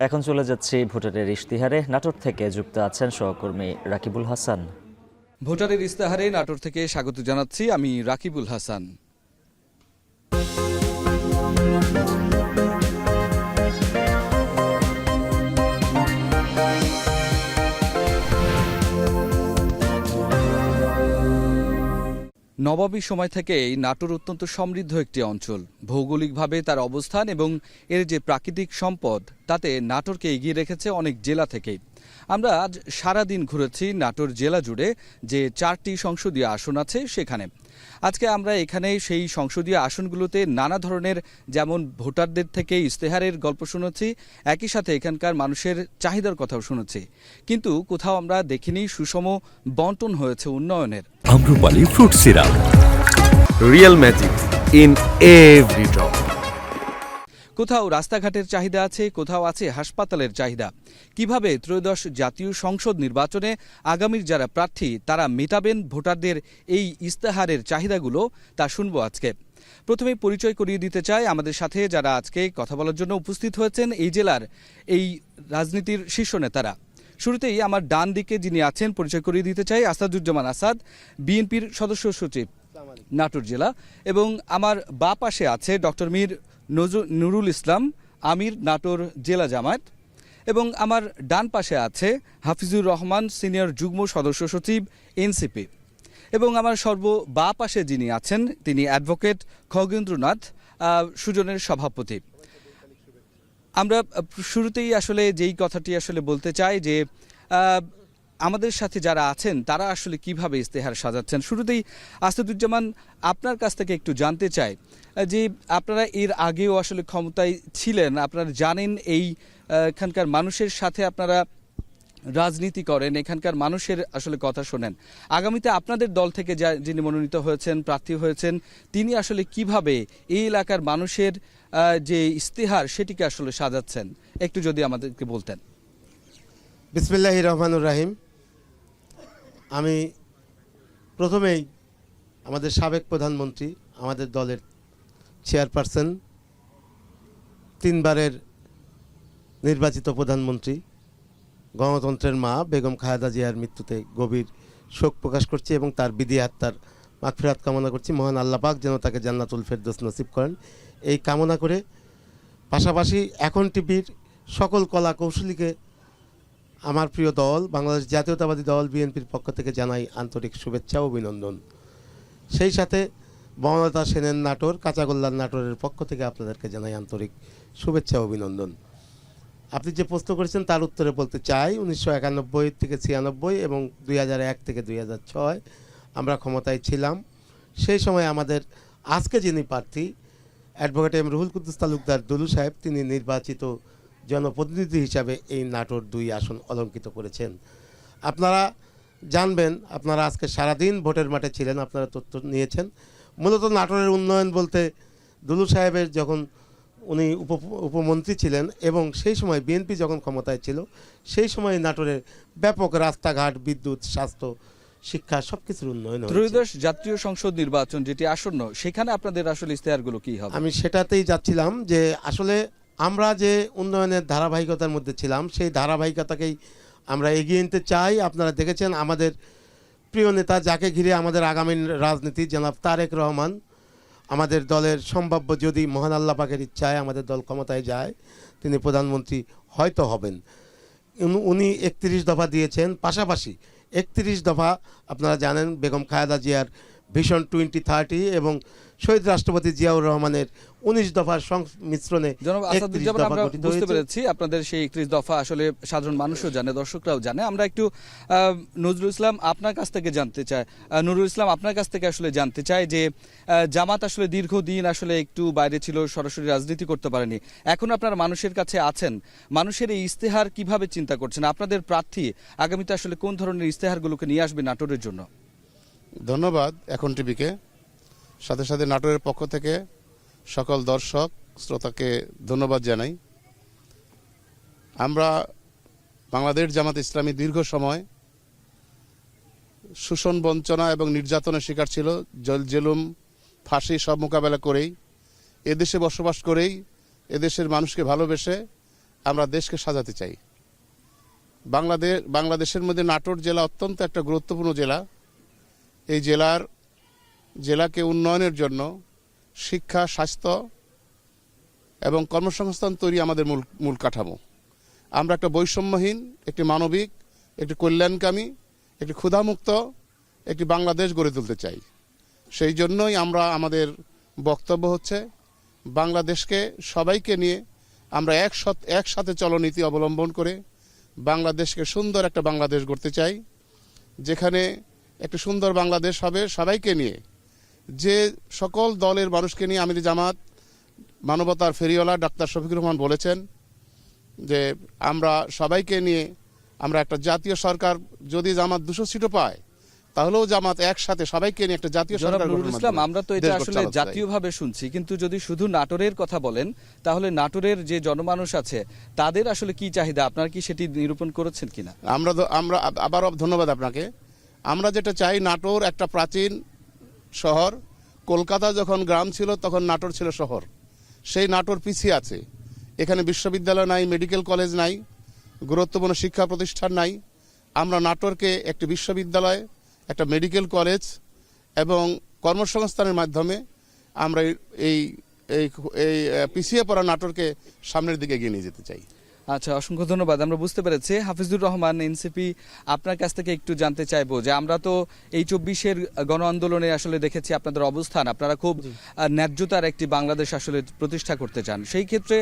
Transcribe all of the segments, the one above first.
এখন চলে যাচ্ছি ভোটারের ইশতেহারে। নাটোর থেকে যুক্ত আছেন সহকর্মী রাকিবুল হাসান। ভোটারের ইশতেহারে নাটোর থেকে স্বাগত জানাচ্ছি আমি রাকিবুল হাসান। নবাবী সময় থেকেই নাটোর অত্যন্ত সমৃদ্ধ একটি অঞ্চল। ভৌগোলিকভাবে তার অবস্থান এবং এর যে প্রাকৃতিক সম্পদ তাতে নাটোরকে এগিয়ে রেখেছে অনেক জেলা থেকেই। আমরা আজ সারাদিন ঘুরেছি নাটোর জেলা জুড়ে যে 4টি সংসদীয় আসন আছে সেখানে। আজকে আমরা এখানে সেই সংসদীয় আসনগুলোতে নানা ধরনের যেমন ভোটারদের থেকে ইশতেহারের গল্প শুনেছি, একই সাথে এখানকার মানুষের চাহিদার কথাও শুনেছি, কিন্তু কোথাও আমরা দেখিনি সুষম বন্টন হয়েছে উন্নয়নের। Amrapali fruit syrup, real magic in every drop. কোথাও রাস্তাঘাটের চাহিদা আছে, কোথাও আছে হাসপাতালের চাহিদা। কিভাবে ত্রয়োদশ জাতীয় সংসদ নির্বাচনে আগামীর যারা প্রার্থী তারা মেটাবেন ভোটারদের এই ইশতেহারের চাহিদাগুলো, তা শুনবো আজকে। প্রথমেই পরিচয় করিয়ে দিতে চাই আমাদের সাথে যারা আজকে কথা বলার জন্য উপস্থিত হয়েছেন এই জেলার এই রাজনীতির শীর্ষ নেতারা। শুরুতেই আমার ডান দিকে যিনি আছেন পরিচয় করিয়ে দিতে চাই আসাদুজ্জামান আসাদ, বিএনপির সদস্য সচিব নাটোর জেলা। এবং আমার বাঁ পাশে আছে ডক্টর মীর নুরুল ইসলাম, আমির, নাটোর জেলা জামায়াত। এবং আমার ডান পাশে আছে হাফিজুর রহমান, সিনিয়র যুগ্ম সদস্য সচিব, এনসিপি। এবং আমার বাঁ পাশে যিনি আছেন তিনি অ্যাডভোকেট খগেন্দ্রনাথ, সুজনের সভাপতি। আমরা শুরুতেই আসলে যেই কথাটি আসলে বলতে চাই যে আমাদের সাথে যারা আছেন তারা আসলে কিভাবে ইশতেহার সাজাচ্ছেন। শুরুতেই আসাদুজ্জামান, আপনার কাছ থেকে একটু জানতে চাই যে আপনারা এর আগেও আসলে ক্ষমতায় ছিলেন, আপনারা জানেন এই এখানকার মানুষের সাথে আপনারা রাজনীতি করেন, এখানকার মানুষের আসলে কথা শোনেন। আগামীতে আপনাদের দল থেকে যিনি মনোনীত হয়েছেন, প্রার্থী হয়েছেন, তিনি আসলে কিভাবে এই এলাকার মানুষের যে ইশতেহার সেটিকে আসলে সাজাচ্ছেন একটু যদি আমাদেরকে বলতেন। বিসমিল্লাহির রহমানুর রাহিম। আমি প্রথমেই আমাদের সাবেক প্রধানমন্ত্রী, আমাদের দলের চেয়ারপারসন, 3 বারের নির্বাচিত প্রধানমন্ত্রী, গণতন্ত্রের মা বেগম খালেদা জিয়ার মৃত্যুতে গভীর শোক প্রকাশ করছি এবং তার বিধি আত্মার মাগফিরাত কামনা করছি। মহান আল্লাহ পাক যেন তাকে জান্নাতুল ফেরদৌস নসিব করেন এই কামনা করে, পাশাপাশি এখন টিভির সকল কলা কৌশলীকে আমার প্রিয় দল বাংলাদেশ জাতীয়তাবাদী দল বিএনপির পক্ষ থেকে জানাই আন্তরিক শুভেচ্ছা ও অভিনন্দন। সেই সাথে বনলতা সেনের নাটোর, কাঁচাগোল্লার নাটোরের পক্ষ থেকে আপনাদেরকে জানাই আন্তরিক শুভেচ্ছা ও অভিনন্দন। আপনি যে প্রশ্ন করেছেন তার উত্তরে বলতে চাই, 1991 থেকে 96 এবং 2001 থেকে 2006 আমরা ক্ষমতায় ছিলাম। সেই সময় আমাদের আজকে যিনি প্রার্থী অ্যাডভোকেট এম রুহুল কুদ্দুস তালুকদার দুলু সাহেব, তিনি নির্বাচিত জনপ্রতিনিধি হিসাবে এই নাটোর 2 আসন অলঙ্কিত করেছেন। আপনারা জানবেন, আপনারা আজকে সারাদিন ভোটের মাঠে ছিলেন, আপনারা তথ্য নিয়েছেন। মূলত নাটোরের উন্নয়ন বলতে দুলু সাহেবের যখন উনি উপমন্ত্রী ছিলেন এবং সেই সময় বিএনপি যখন ক্ষমতায় ছিল, সেই সময় নাটোরের ব্যাপক রাস্তাঘাট, বিদ্যুৎ, স্বাস্থ্য, শিক্ষা সবকিছুর উন্নয়ন হয়েছে। ত্রয়োদশ জাতীয় সংসদ নির্বাচন যেটি আসন্ন, সেখানে আপনাদের আসলে ইশতেহারগুলো কি হবে? আমি সেটাতেই যাচ্ছিলাম যে আসলে আমরা যে উন্নয়নের ধারাবাহিকতার মধ্যে ছিলাম সেই ধারাবাহিকতাকেই আমরা এগিয়ে নিতে চাই। আপনারা দেখেছেন আমাদের প্রিয় নেতা, যাকে ঘিরে আমাদের আগামী রাজনীতি, জনাব তারেক রহমান, আমাদের দলের সম্ভাব্য, যদি মহান আল্লাহ পাকের ইচ্ছায় আমাদের দল ক্ষমতায় যায়, তিনি প্রধানমন্ত্রী হয়তো হবেন। উনি 31 দফা দিয়েছেন, পাশাপাশি 31 দফা আপনারা জানেন বেগম খালেদা জিয়ার ভিশন 2030 এবং শহীদ রাষ্ট্রপতি জিয়াউর রহমানের 19 দফার সংমিশ্রণে আমরা বুঝতে পেরেছি আপনাদের সেই 31 দফা আসলে সাধারণ মানুষও জানে, দর্শকরাও জানে। আমরা একটু নুরুল ইসলাম আপনার কাছ থেকে জানতে চাই যে জামাত আসলে দীর্ঘদিন আসলে একটু বাইরে ছিল, সরাসরি রাজনীতি করতে পারেনি। এখন আপনারা মানুষের কাছে আছেন, মানুষের এই ইশতেহার কিভাবে চিন্তা করছেন? আপনাদের প্রার্থী আগামীতে আসলে কোন ধরনের ইশতেহারগুলোকে নিয়ে আসবে নাটোরের জন্য? ধন্যবাদ এখন টিভিকে, সাথে সাথে নাটোরের পক্ষ থেকে সকল দর্শক শ্রোতাকে ধন্যবাদ জানাই। আমরা বাংলাদেশ জামাত ইসলামী দীর্ঘ সময় শোষণ, বঞ্চনা এবং নির্যাতনের শিকার ছিল। জেলুম, ফাঁসি সব মোকাবেলা করেই এদেশে বসবাস করেই এদেশের মানুষকে ভালোবেসে আমরা দেশকে সাজাতে চাই। বাংলাদেশের মধ্যে নাটোর জেলা অত্যন্ত একটা গুরুত্বপূর্ণ জেলা। এই জেলাকে উন্নয়নের জন্য শিক্ষা, স্বাস্থ্য এবং কর্মসংস্থান তৈরি আমাদের মূল কাঠামো। আমরা একটা বৈষম্যহীন, একটি মানবিক, একটি কল্যাণকামী, একটি ক্ষুধামুক্ত একটি বাংলাদেশ গড়ে তুলতে চাই। সেই জন্যই আমাদের বক্তব্য হচ্ছে বাংলাদেশকে সবাইকে নিয়ে আমরা একসাথে চলনীতি অবলম্বন করে বাংলাদেশকে সুন্দর একটা বাংলাদেশ গড়তে চাই, যেখানে একটি সুন্দর বাংলাদেশ হবে সবাইকে নিয়ে। যে সকল দলের মানুষকে নিয়ে আমির জামাত মানবতার ফেরিওয়ালা ডাক্তার শফিকুর রহমান বলেছেন যে আমরা সবাইকে নিয়ে আমরা একটা জাতীয় সরকার, যদি জামাত 200 সিটও পায় তাহলেও জামাত একসাথে সবাইকে নিয়ে একটা জাতীয় জনাব সরকার নুরুল গঠনের ইসলাম, মাধ্যমে আমরা তো এটা দেশ আসলে চালাতে চাই। জাতীয়ভাবে শুনছি, কিন্তু যদি শুধু নাটোরের কথা বলেন তাহলে নাটোরের যে জনমানুষ আছে তাদের আসলে কি চাহিদা, আপনারা কি সেটি নিরূপণ করেছেন কিনা? আমরা আবারও ধন্যবাদ আপনাকে। আমরা যেটা চাই, নাটোর একটা প্রাচীন শহর। কলকাতা যখন গ্রাম ছিল তখন নাটোর ছিল শহর। সেই নাটোর পিছিয়ে আছে। এখানে বিশ্ববিদ্যালয় নাই, মেডিকেল কলেজ নাই, গুরুত্বপূর্ণ শিক্ষা প্রতিষ্ঠান নাই। আমরা নাটোরকে একটি বিশ্ববিদ্যালয়, একটা মেডিকেল কলেজ এবং কর্মসংস্থানের মাধ্যমে আমরা এই পিছিয়ে পড়া নাটোরকে সামনের দিকে এগিয়ে নিয়ে যেতে চাই। আচ্ছা, অসংখ্য ধন্যবাদ। আমরা বুঝতে পেরেছি। হাফিজুর রহমান, এনসিপি, আপনার কাছ থেকে একটু জানতে চাইবো যে আমরা তো এই 24-এর গণ আন্দোলনে আসলে দেখেছি আপনাদের অবস্থান, আপনারা খুব ন্যায্যতার একটি বাংলাদেশ আসলে প্রতিষ্ঠা করতে চান। সেই ক্ষেত্রে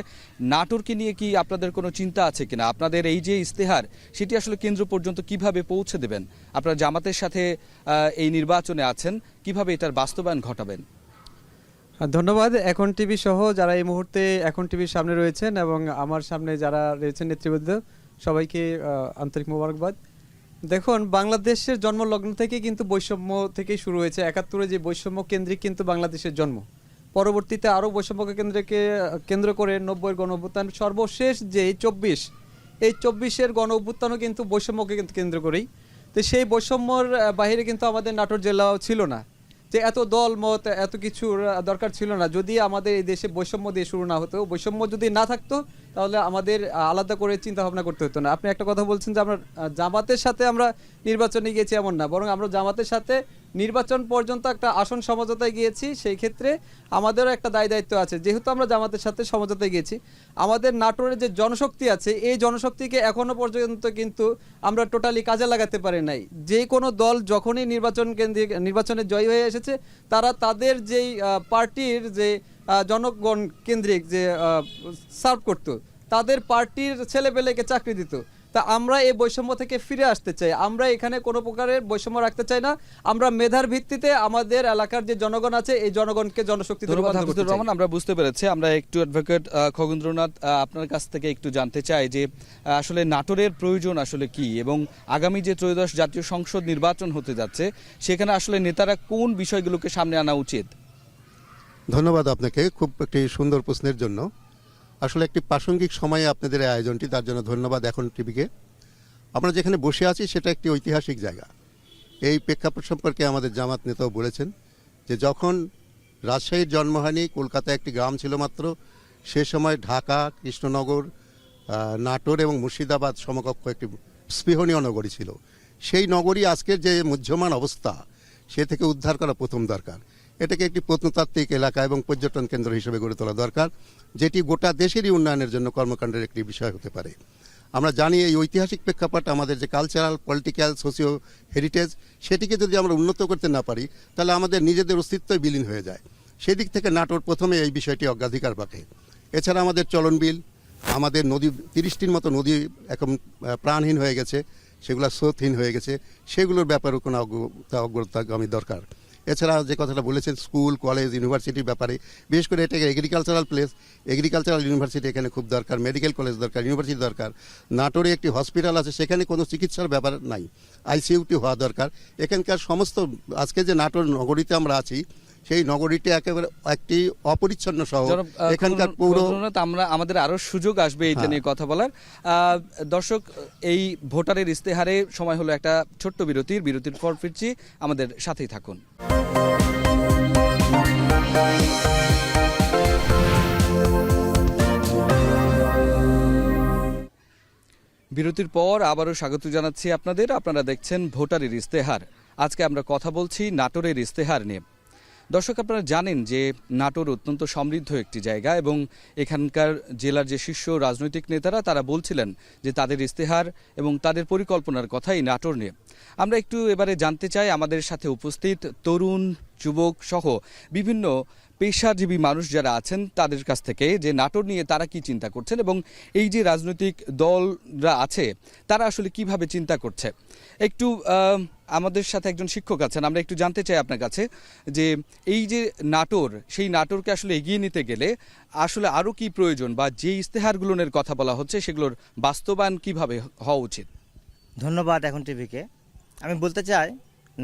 নাটোরকে নিয়ে কি আপনাদের কোনো চিন্তা আছে কিনা? আপনাদের এই যে ইস্তেহার, সেটি আসলে কেন্দ্র পর্যন্ত কিভাবে পৌঁছে দেবেন? আপনারা জামাতের সাথে এই নির্বাচনে আছেন, কিভাবে এটার বাস্তবায়ন ঘটাবেন? ধন্যবাদ। এখন টিভি সহ যারা এই মুহূর্তে এখন টিভির সামনে রয়েছেন এবং আমার সামনে যারা রয়েছেন নেতৃবৃন্দ, সবাইকে আন্তরিক মোবারকবাদ। দেখুন, বাংলাদেশের জন্মলগ্ন থেকে কিন্তু বৈষম্য থেকেই শুরু হয়েছে। 71-এ যে বৈষম্য কেন্দ্রিক কিন্তু বাংলাদেশের জন্ম, পরবর্তীতে আরও বৈষম্যকে কেন্দ্র করে 90-এর গণ অভ্যুত্থান, সর্বশেষ যে 24-এর গণ অভ্যুত্থানও কিন্তু বৈষম্যকে কেন্দ্র করেই। তো সেই বৈষম্যর বাইরে কিন্তু আমাদের নাটোর জেলাও ছিল না, যে এত দল মত এত কিছুর দরকার ছিল না। যদি আমাদের এই দেশে বৈষম্য দিয়ে শুরু না হতো, বৈষম্য যদি না থাকতো, তাহলে আমাদের আলাদা করে চিন্তা ভাবনা করতে হতো না। আপনি একটা কথা বলছেন যে আমরা জামাতের সাথে আমরা নির্বাচনে গিয়েছি, এমন না, বরং আমরা জামাতের সাথে নির্বাচন পর্যন্ত একটা আসন সমঝোতায় গিয়েছি। সেই ক্ষেত্রে আমাদেরও একটা দায়িত্ব আছে। যেহেতু আমরা জামাতের সাথে সমঝোতায় গিয়েছি, আমাদের নাটোরের যে জনশক্তি আছে, এই জনশক্তিকে এখনো পর্যন্ত কিন্তু আমরা টোটালি কাজে লাগাতে পারি নাই। যে কোনো দল যখনই নির্বাচনে জয়ী হয়ে এসেছে, তারা তাদের যেই পার্টির যে জনগণ কেন্দ্রিক যে সার্ভ করতো, তাদের পার্টির ছেলেপেলেকে চাকরি দিত। তা আমরা এই বৈষম্য থেকে ফিরে আসতে চাই। আমরা এখানে কোনো প্রকারের বৈষম্য রাখতে চাই না। আমরা মেধার ভিত্তিতে আমাদের এলাকার যে জনগণ আছে, এই জনগণকে জনশক্তি রহমান, আমরা বুঝতে পেরেছি। আমরা একটু অ্যাডভোকেট খগেন্দ্রনাথ, আপনার কাছ থেকে একটু জানতে চাই যে আসলে নাটোরের প্রয়োজন আসলে কি, এবং আগামী যে 13শ জাতীয় সংসদ নির্বাচন হতে যাচ্ছে, সেখানে আসলে নেতারা কোন বিষয়গুলোকে সামনে আনা উচিত? ধন্যবাদ আপনাকে খুব একটি সুন্দর প্রশ্নের জন্য। আসলে একটি প্রাসঙ্গিক সময়ে আপনাদের এই আয়োজনটি, তার জন্য ধন্যবাদ এখন টিভিকে। আমরা যেখানে বসে আছি সেটা একটি ঐতিহাসিক জায়গা। এই প্রেক্ষাপট সম্পর্কে আমাদের জামাত নেতাও বলেছেন যে যখন রাজশাহীর জন্ম হয়নি, কলকাতায় একটি গ্রাম ছিল মাত্র, সে সময় ঢাকা, কৃষ্ণনগর, নাটোর এবং মুর্শিদাবাদ সমকক্ষ একটি স্পৃহণীয় নগরী ছিল। সেই নগরী আজকের যে মুহ্যমান অবস্থা, সে থেকে উদ্ধার করা প্রথম দরকার। এটাকে একটি প্রত্নতাত্ত্বিক এলাকা এবং পর্যটন কেন্দ্র হিসেবে গড়ে তোলা দরকার, যেটি গোটা দেশেরই উন্নয়নের জন্য কর্মকাণ্ডের একটি বিষয় হতে পারে। আমরা জানি এই ঐতিহাসিক প্রেক্ষাপট, আমাদের যে কালচারাল, পলিটিক্যাল, সোশিও হেরিটেজ, সেটিকে যদি আমরা উন্নত করতে না পারি, তাহলে আমাদের নিজেদের অস্তিত্বই বিলীন হয়ে যায়। সেদিক থেকে নাটোর প্রথমে এই বিষয়টি অগ্রাধিকার পাবে। এছাড়া আমাদের চলনবিল, আমাদের নদী, 30টির মতো নদী এখন প্রাণহীন হয়ে গেছে, সেগুলো স্রোতহীন হয়ে গেছে, সেগুলোর ব্যাপারেও কোনো অগ্রতাগামী দরকার। এছাড়া যে কথাটা বলেছেন স্কুল, কলেজ, ইউনিভার্সিটির ব্যাপারে, বিশেষ করে এটা এগ্রিকালচারাল প্লেস, এগ্রিকালচারাল ইউনিভার্সিটি এখানে খুব দরকার, মেডিকেল কলেজ দরকার, ইউনিভার্সিটি দরকার। নাটোরে একটি হসপিটাল আছে, সেখানে কোনো চিকিৎসার ব্যাপার নাই, আইসিইউটি হওয়া দরকার। এখানকার সমস্ত, আজকে যে নাটোর নগরীতে আমরা আছি, সেই নগরীটি একেবারে একটি অপরিচ্ছন্ন শহর। এখানকার পৌর, আমরা আমাদের আরো সুযোগ আসবে এটা নিয়ে কথা বলার। দর্শক, এই ভোটারের ইস্তেহারে সময় হলো একটা ছোট্ট বিরতির পর ফিরছি, আমাদের সাথেই থাকুন। বিরতির পর আবারও স্বাগত জানাচ্ছি আপনাদের। আপনারা দেখছেন ভোটারের ইস্তেহার। আজকে আমরা কথা বলছি নাটোরের ইস্তেহার নিয়ে। দর্শক, আপনারা জানেন যে নাটোর অত্যন্ত সমৃদ্ধ একটি জায়গা এবং এখানকার জেলার যে শীর্ষ রাজনৈতিক নেতারা তারা বলছিলেন যে তাদের ইস্তেহার এবং তাদের পরিকল্পনার কথাই নাটোর নিয়ে। আমরা একটু এবারে জানতে চাই আমাদের সাথে উপস্থিত তরুণ, যুবক সহ বিভিন্ন পেশাজীবী মানুষ যারা আছেন তাদের কাছ থেকে যে নাটোর নিয়ে তারা কি চিন্তা করছেন এবং এই যে রাজনৈতিক দলরা আছে তারা আসলে কিভাবে চিন্তা করছে। একটু আমাদের সাথে একজন শিক্ষক আছেন, আমরা একটু জানতে চাই আপনার কাছে যে এই যে নাটোর, সেই নাটোরকে আসলে এগিয়ে নিতে গেলে আসলে আরও কি প্রয়োজন বা যে ইস্তেহারগুলোর কথা বলা হচ্ছে সেগুলোর বাস্তবায়ন কিভাবে হওয়া উচিত? ধন্যবাদ এখন টিভিকে। আমি বলতে চাই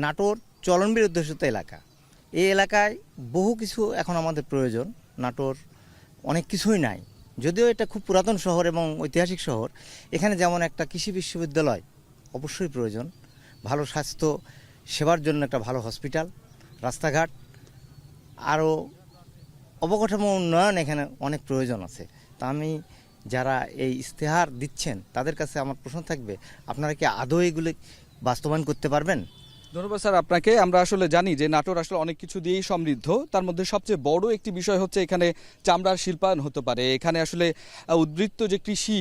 নাটোর চলন বিরুদ্ধ এলাকা। এই এলাকায় বহু কিছু এখন আমাদের প্রয়োজন। নাটোর অনেক কিছুই নাই, যদিও এটা খুব পুরাতন শহর এবং ঐতিহাসিক শহর। এখানে যেমন একটা কৃষি বিশ্ববিদ্যালয় অবশ্যই প্রয়োজন, ভালো স্বাস্থ্য সেবার জন্য একটা ভালো হসপিটাল, রাস্তাঘাট, আরও অবকাঠামো উন্নয়ন এখানে অনেক প্রয়োজন আছে। তা আমি যারা এই ইস্তেহার দিচ্ছেন তাদের কাছে আমার প্রশ্ন থাকবে, আপনারা কি আদৌ এগুলি বাস্তবায়ন করতে পারবেন? ধন্যবাদ স্যার আপনাকে। আমরা আসলে জানি যে নাটোর আসলে অনেক কিছু দিয়েই সমৃদ্ধ। তার মধ্যে সবচেয়ে বড় একটি বিষয় হচ্ছে এখানে চামড়ার শিল্পায়ন হতে পারে। এখানে আসলে উদ্বৃত্ত যে কৃষি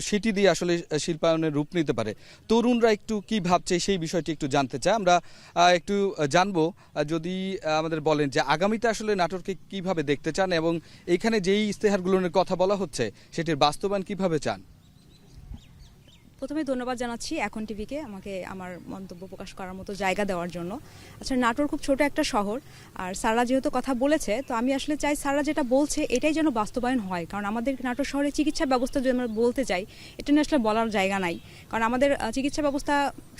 সেটি দিয়ে আসলে শিল্পায়নের রূপ নিতে পারে। তরুণরা একটু কি ভাবছে সেই বিষয়টি একটু জানতে চাই। আমরা একটু জানবো, যদি আমাদের বলেন যে আগামীতে আসলে নাটোরকে কিভাবে দেখতে চান এবং এখানে যেই ইস্তেহারগুলোর কথা বলা হচ্ছে সেটির বাস্তবায়ন কিভাবে চান। প্রথমে ধন্যবাদ জানাচ্ছি এখন টিভিকে আমাকে আমার মন্তব্য প্রকাশ করার মতো জায়গা দেওয়ার জন্য। আচ্ছা, নাটোর খুব ছোট একটা শহর, আর স্যাররা যেহেতু কথা বলেছে তো আমি আসলে চাই স্যাররা যেটা বলছে এটাই যেন বাস্তবায়ন হয়। কারণ আমাদের নাটোর শহরে চিকিৎসা ব্যবস্থা যদি আমরা বলতে যাই, এটা নিয়ে আসলে বলার জায়গা নাই। কারণ আমাদের চিকিৎসা ব্যবস্থা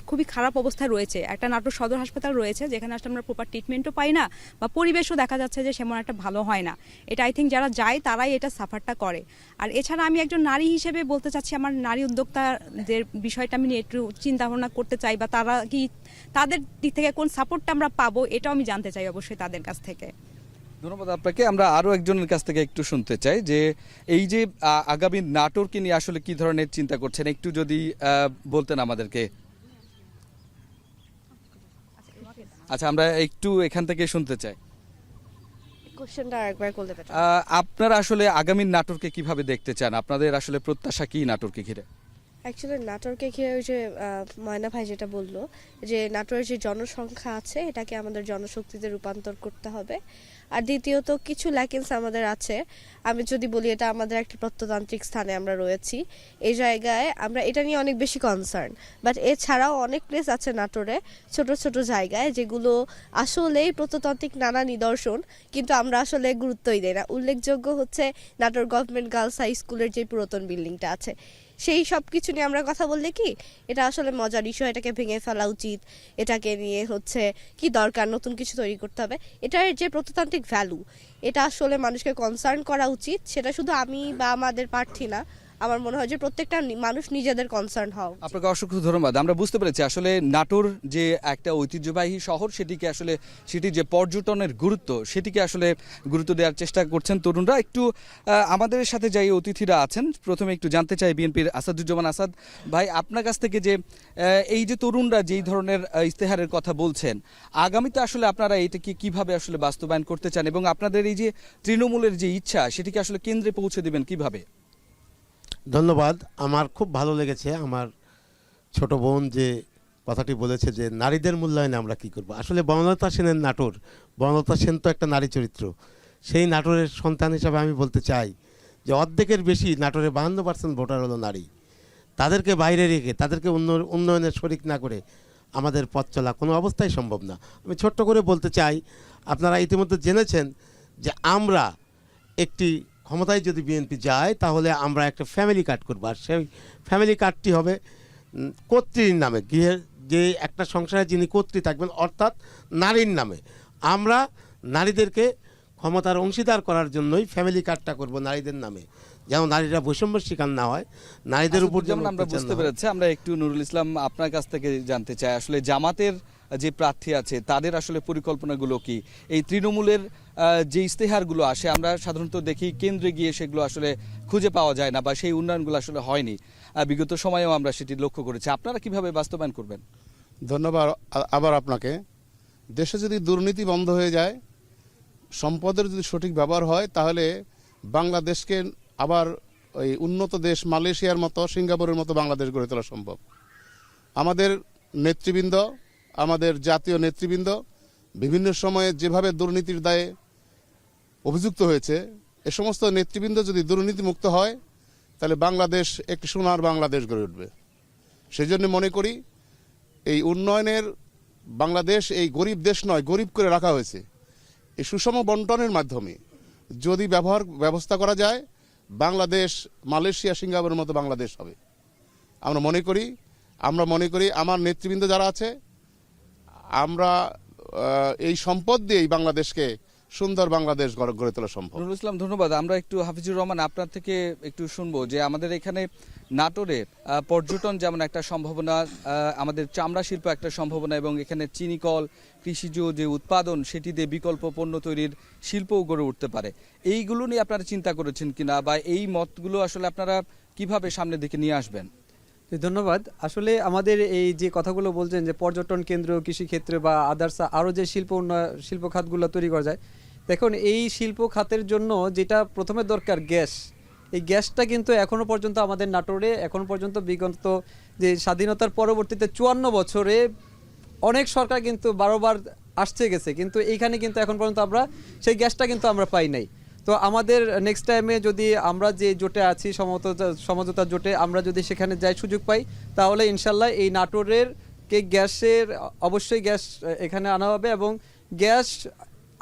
খুবই খারাপ অবস্থায় রয়েছে। একটা নাটোর সদর হাসপাতাল রয়েছে যেখানে আসলে আমরা প্রপার ট্রিটমেন্টও পাই না, বা পরিবেশও দেখা যাচ্ছে যে সেমন একটা ভালো হয় না। এটা আই থিঙ্ক যারা যায় তারাই এটা সাফারটা করে। আর এছাড়া আমি একজন নারী হিসেবে বলতে চাচ্ছি, আমার নারী উদ্যোক্তাদের বিষয়টা আমি একটু চিন্তা ভাবনা করতে চাই, বা তারা কি তাদের দিক থেকে কোন সাপোর্টটা আমরা পাবো এটাও আমি জানতে চাই অবশ্যই তাদের কাছ থেকে। ধন্যবাদ আপনাকে। আমরা আরও একজনের কাছ থেকে একটু শুনতে চাই যে এই যে আগামী নাটোরকে নিয়ে আসলে কি ধরনের চিন্তা করছেন, একটু যদি বলতেন আমাদেরকে। আচ্ছা, আমরা একটু এখান থেকে শুনতে চাই। আপনারা আসলে আগামী নাটোরকে কিভাবে দেখতে চান? আপনাদের আসলে প্রত্যাশা কি নাটোরকে ঘিরে? অ্যাকচুয়ালি নাটোরকে ঘিরে ওই যে ময়না ভাই যেটা বললো যে নাটোরের যে জনসংখ্যা আছে এটাকে আমাদের জনশক্তিতে রূপান্তর করতে হবে। আর দ্বিতীয়ত কিছু ল্যাকিংস আমাদের আছে। আমি যদি বলি এটা আমাদের একটা প্রত্নতান্ত্রিক স্থানে আমরা রয়েছি, এই জায়গায় আমরা এটা নিয়ে অনেক বেশি কনসার্ন। বাট এছাড়াও অনেক প্লেস আছে নাটোরে ছোট ছোট জায়গায় যেগুলো আসলেই প্রত্নতান্ত্রিক নানা নিদর্শন, কিন্তু আমরা আসলে গুরুত্বই দেই না। উল্লেখযোগ্য হচ্ছে নাটোর গভর্নমেন্ট গার্লস হাই স্কুলের যে পুরাতন বিল্ডিংটা আছে, সেই সব কিছু নিয়ে আমরা কথা বললে কি এটা আসলে মজার ইস্যু, এটাকে ভেঙে ফেলা উচিত, এটাকে নিয়ে হচ্ছে কি দরকার নতুন কিছু তৈরি করতে হবে। এটার যে প্রত্নতান্ত্রিক ভ্যালু এটা আসলে মানুষকে কনসার্ন করা উচিত। সেটা শুধু আমি বা আমাদের প্রার্থী না, আমার মনে হয় যে প্রত্যেকটা মানুষ নিজেদের কনসার্ন হও। আপনাকে অসংখ্য ধন্যবাদ। আমরা বুঝতে পেরেছি আসলে নাটোর যে একটা ঐতিহ্যবাহী শহর সেটিকে আসলে সেটির যে পর্যটনের গুরুত্ব সেটিকে আসলে গুরুত্ব দেওয়ার চেষ্টা করছেন তরুণরা। একটু আমাদের সাথে যাই অতিথিরা আছেন, প্রথমে একটু জানতে চাই বিএনপির আসাদুজ্জামান আসাদ ভাই, আপনার কাছ থেকে যে এই যে তরুণরা যেই ধরনের ইস্তেহারের কথা বলছেন, আগামীতে আসলে আপনারা এটাকে কিভাবে আসলে বাস্তবায়ন করতে চান এবং আপনাদের এই যে তৃণমূলের যে ইচ্ছা সেটিকে আসলে কেন্দ্রে পৌঁছে দেবেন কিভাবে? ধন্যবাদ। আমার খুব ভালো লেগেছে আমার ছোট বোন যে কথাটি বলেছে যে নারীদের মূল্যায়নে আমরা কি করব। আসলে বনলতা সেনের নাটোর, বনলতা সেন তো একটা নারী চরিত্র, সেই নাটোরের সন্তান হিসাবে আমি বলতে চাই যে অর্ধেকের বেশি নাটোরে 52% ভোটার হলো নারী। তাদেরকে বাইরে রেখে তাদেরকে উন্নয়নের শরিক না করে আমাদের পথ চলা কোনো অবস্থায় সম্ভব না। আমি ছোট্ট করে বলতে চাই, আপনারা ইতিমধ্যে জেনেছেন যে আমরা একটি ক্ষমতায় যদি বিএনপি যায় তাহলে আমরা একটা ফ্যামিলি কার্ড করবো, আর সেই ফ্যামিলি কার্ডটি হবে কর্ত্রীর নামে, গৃহের যে একটা সংসারে যিনি কর্ত্রী থাকবেন অর্থাৎ নারীর নামে। আমরা নারীদেরকে ক্ষমতার অংশীদার করার জন্যই ফ্যামিলি কার্ডটা করব নারীদের নামে, যেন নারীরা বৈষম্যের শিকার না হয়, নারীদের উপর যেমন আমরা বুঝতে পেরেছি। আমরা একটু নুরুল ইসলাম আপনার কাছ থেকে জানতে চাই আসলে জামাতের যে প্রার্থী আছে তাদের আসলে পরিকল্পনাগুলো কি? এই তৃণমূলের যে ইস্তেহারগুলো আসে আমরা সাধারণত দেখি কেন্দ্রে গিয়ে সেগুলো আসলে খুঁজে পাওয়া যায় না বা সেই উন্নয়নগুলো আসলে হয়নি। বিগত সময়েও আমরা সেটি লক্ষ্য করেছি। আপনারা কিভাবে বাস্তবায়ন করবেন? ধন্যবাদ আবার আপনাকে। দেশে যদি দুর্নীতি বন্ধ হয়ে যায়, সম্পদের যদি সঠিক ব্যবহার হয়, তাহলে বাংলাদেশকে আবার ওই উন্নত দেশ মালয়েশিয়ার মতো, সিঙ্গাপুরের মতো বাংলাদেশ গড়ে তোলা সম্ভব। আমাদের নেতৃবৃন্দ, আমাদের জাতীয় নেতৃবৃন্দ বিভিন্ন সময়ে যেভাবে দুর্নীতির দায়ে অভিযুক্ত হয়েছে, এ সমস্ত নেতৃবৃন্দ যদি দুর্নীতিমুক্ত হয়, তাহলে বাংলাদেশ একটি সোনার বাংলাদেশ গড়ে উঠবে। সেই জন্য মনে করি এই উন্নয়নের বাংলাদেশ এই গরিব দেশ নয়, গরিব করে রাখা হয়েছে। এই সুষম বন্টনের মাধ্যমে যদি ব্যবস্থা করা যায়, বাংলাদেশ মালয়েশিয়া সিঙ্গাপুরের মতো বাংলাদেশ হবে। আমরা মনে করি আমার নেতৃবৃন্দ যারা আছে, আমরা এই সম্পদ দিয়েই বাংলাদেশকে সুন্দর বাংলাদেশ গড়ে তোলা সম্ভব। নুরুল ইসলাম, ধন্যবাদ। আমরা একটু হাফিজুর রহমান আপনার থেকে একটু শুনবো যে আমাদের এখানে নাটোরে পর্যটন যেমন একটা সম্ভাবনা, আমাদের চামড়া শিল্প একটা সম্ভাবনা, এবং এখানে চিনিকল, কৃষিজ যে উৎপাদন সেটি দিয়ে বিকল্প পণ্য তৈরির শিল্পও গড়ে উঠতে পারে। এইগুলো নিয়ে আপনারা চিন্তা করেছেন কিনা, বা এই মতগুলো আসলে আপনারা কিভাবে সামনের দিকে নিয়ে আসবেন? ধন্যবাদ। আসলে আমাদের এই যে কথাগুলো বলছেন যে পর্যটন কেন্দ্র, কৃষিক্ষেত্রে বা আদার্স আরও যে শিল্প খাতগুলো তৈরি করা যায়, দেখুন এই শিল্প খাতের জন্য যেটা প্রথমে দরকার গ্যাস, এই গ্যাসটা কিন্তু এখনও পর্যন্ত আমাদের নাটোরে এখন পর্যন্ত বিগত যে স্বাধীনতার পরবর্তীতে 54 বছরে অনেক সরকার কিন্তু 12 বার আসছে গেছে, কিন্তু এইখানে কিন্তু এখন পর্যন্ত আমরা সেই গ্যাসটা কিন্তু আমরা পাই নাই। তো আমাদের নেক্সট টাইমে যদি আমরা যে জোটে আছি সমঝোতা জোটে, আমরা যদি সেখানে যাই সুযোগ পাই, তাহলে ইনশাল্লাহ এই নাটোরের গ্যাসের অবশ্যই গ্যাস এখানে আনা হবে, এবং গ্যাস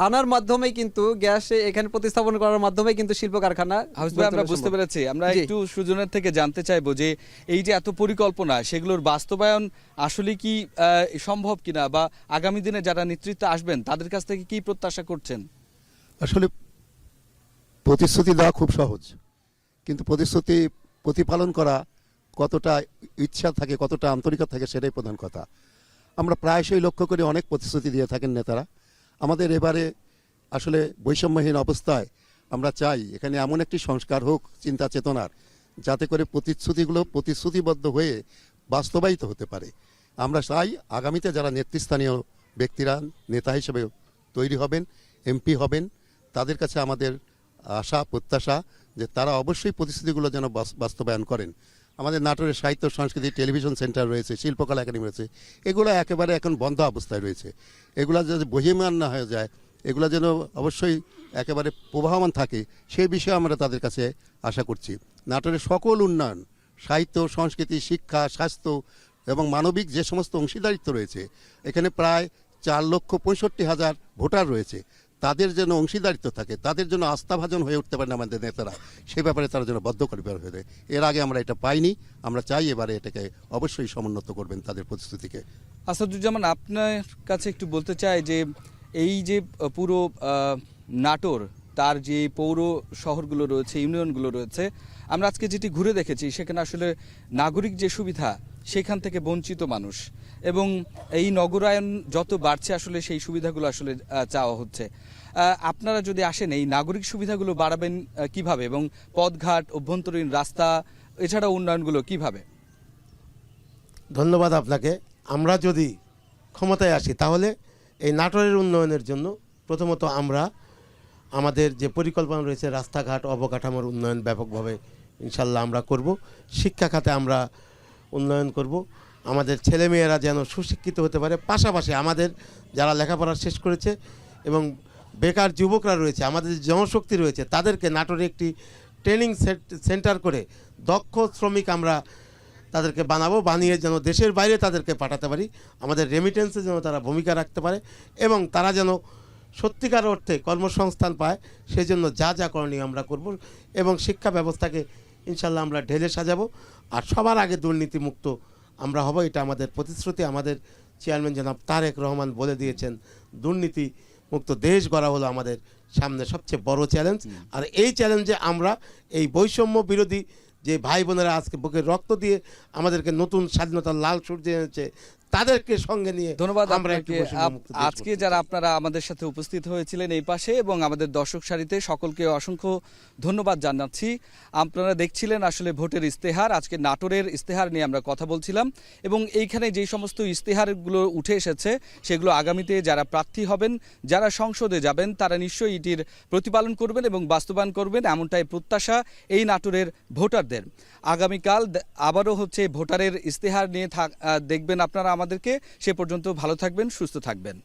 আনার মাধ্যমে কিন্তু গ্যাস এখানে প্রতিস্থাপন করার মাধ্যমে কিন্তু শিল্প কারখানা। আমরা বুঝতে পেরেছি। আমরা একটু সুজনের থেকে জানতে চাইবো যে এই যে এত পরিকল্পনা, সেগুলোর বাস্তবায়ন আসলে কি সম্ভব কিনা, বা আগামী দিনে যারা নেতৃত্বে আসবেন তাদের কাছ থেকে কি প্রত্যাশা করছেন? আসলে প্রতিশ্রুতি দেওয়া খুব সহজ, কিন্তু প্রতিশ্রুতি প্রতিপালন করা কতটা ইচ্ছা থাকে, কতটা আন্তরিকতা থাকে, সেটাই প্রধান কথা। আমরা প্রায়শই লক্ষ্য করি অনেক প্রতিশ্রুতি দিয়ে থাকেন নেতারা। আমাদের এবারে আসলে বৈষম্যহীন অবস্থায় আমরা চাই এখানে এমন একটি সংস্কার হোক চিন্তা চেতনার, যাতে করে প্রতিশ্রুতিগুলো প্রতিশ্রুতিবদ্ধ হয়ে বাস্তবায়িত হতে পারে। আমরা চাই আগামীতে যারা নেতৃস্থানীয় ব্যক্তিরা নেতা হিসেবে তৈরি হবেন, এমপি হবেন, তাদের কাছে আমাদের আশা প্রত্যাশা যে তারা অবশ্যই প্রতিশ্রুতিগুলো যেন বাস্তবায়ন করেন। আমাদের নাটোরের সাহিত্য সংস্কৃতি টেলিভিশন সেন্টার রয়েছে, শিল্পকলা একাডেমি রয়েছে, এগুলো একেবারে এখন বন্ধ অবস্থায় রয়েছে। এগুলো যদি বহির্মান না হয়ে যায়, এগুলো যেন অবশ্যই একেবারে প্রবাহমান থাকে, সেই বিষয়ে আমরা তাদের কাছে আশা করছি। নাটোরের সকল উন্নয়ন, সাহিত্য, সংস্কৃতি, শিক্ষা, স্বাস্থ্য এবং মানবিক যে সমস্ত অংশীদারিত্ব রয়েছে, এখানে প্রায় 4,65,000 ভোটার রয়েছে, তাদের জন্য অংশীদারিত্ব থাকে, তাদের জন্য আস্থাভাজন হয়ে উঠতে পারেন আমাদের নেতারা, সে ব্যাপারে তারা যেন বদ্ধপরিকর হয়ে যায়। এর আগে আমরা এটা পাইনি, আমরা চাই এবারে এটাকে অবশ্যই সমুন্নত করবেন তাদের প্রতিশ্রুতিকে। আসাদুজ্জামান, আপনার কাছে একটু বলতে চাই যে এই যে পুরো নাটোর, তার যে পৌর শহরগুলো রয়েছে, ইউনিয়নগুলো রয়েছে, আমরা আজকে যেটি ঘুরে দেখেছি, সেখানে আসলে নাগরিক যে সুবিধা, সেখান থেকে বঞ্চিত মানুষ, এবং এই নগরায়ন যত বাড়ছে আসলে সেই সুবিধাগুলো আসলে চাওয়া হচ্ছে। আপনারা যদি আসেন, এই নাগরিক সুবিধাগুলো বাড়াবেন কিভাবে, এবং পথঘাট, অভ্যন্তরীণ রাস্তা এছাড়া উন্নয়নগুলো কিভাবে? ধন্যবাদ আপনাকে। আমরা যদি ক্ষমতায় আসি, তাহলে এই নাটোরের উন্নয়নের জন্য প্রথমত আমরা আমাদের যে পরিকল্পনা রয়েছে, রাস্তাঘাট, অবকাঠামোর উন্নয়ন ব্যাপকভাবে ইনশাল্লাহ আমরা করব। শিক্ষা খাতে আমরা উন্নয়ন করব, আমাদের ছেলেমেয়েরা যেন সুশিক্ষিত হতে পারে। পাশাপাশি আমাদের যারা লেখাপড়া শেষ করেছে এবং বেকার যুবকরা রয়েছে, আমাদের যে জনশক্তি রয়েছে, তাদেরকে নাটোরে একটি ট্রেনিং সেন্টার করে দক্ষ শ্রমিক আমরা তাদেরকে বানিয়ে যেন দেশের বাইরে তাদেরকে পাঠাতে পারি, আমাদের রেমিটেন্সে যেন তারা ভূমিকা রাখতে পারে, এবং তারা যেন সত্যিকার অর্থে কর্মসংস্থান পায়, সেই জন্য যা যা করণীয় আমরা করব। এবং শিক্ষা ব্যবস্থাকে ইনশাল্লাহ আমরা ঢেলে সাজাবো, আর সবার আগে দুর্নীতিমুক্ত আমরা হব, এটা আমাদের প্রতিশ্রুতি। আমাদের চেয়ারম্যান জনাব তারেক রহমান বলে দিয়েছেন, দুর্নীতি মুক্ত দেশ গড়া হলো আমাদের সামনে সবচেয়ে বড় চ্যালেঞ্জ। আর এই চ্যালেঞ্জে আমরা এই বৈষম্য বিরোধী যে ভাই বোনেরা আজকে বুকের রক্ত দিয়ে আমাদেরকে নতুন স্বাধীনতার লাল সূর্য এনেছে, তাদেরকে সঙ্গে নিয়ে ধন্যবাদ আমরা একটি আপনাকে। বৈষম্যমুক্ত দেশ আজকে করতে যারা চাই। আপনারা আমাদের সাথে উপস্থিত হয়েছিলেন এই পাশে এবং আমাদের দর্শক সারিতে সকলকে অসংখ্য ধন্যবাদ জানাচ্ছি। আপনারা দেখছিলেন আসলে ভোটের ইস্তেহার। আজকে নাটোরের ইস্তেহার নিয়ে আমরা কথা বলছিলাম এবং এইখানে যে সমস্ত ইস্তেহারগুলো উঠে এসেছে সেগুলো আগামীতে যারা প্রার্থী হবেন, যারা সংসদে যাবেন, তারা নিশ্চয়ই এটির প্রতিপালন করবেন এবং বাস্তবায়ন করবেন, এমনটাই প্রত্যাশা এই নাটোরের ভোটারদের। আগামীকাল আবারও হচ্ছে ভোটারের ইস্তেহার নিয়ে দেখবেন আপনারা আমাদেরকে। সে পর্যন্ত ভালো থাকবেন, সুস্থ থাকবেন।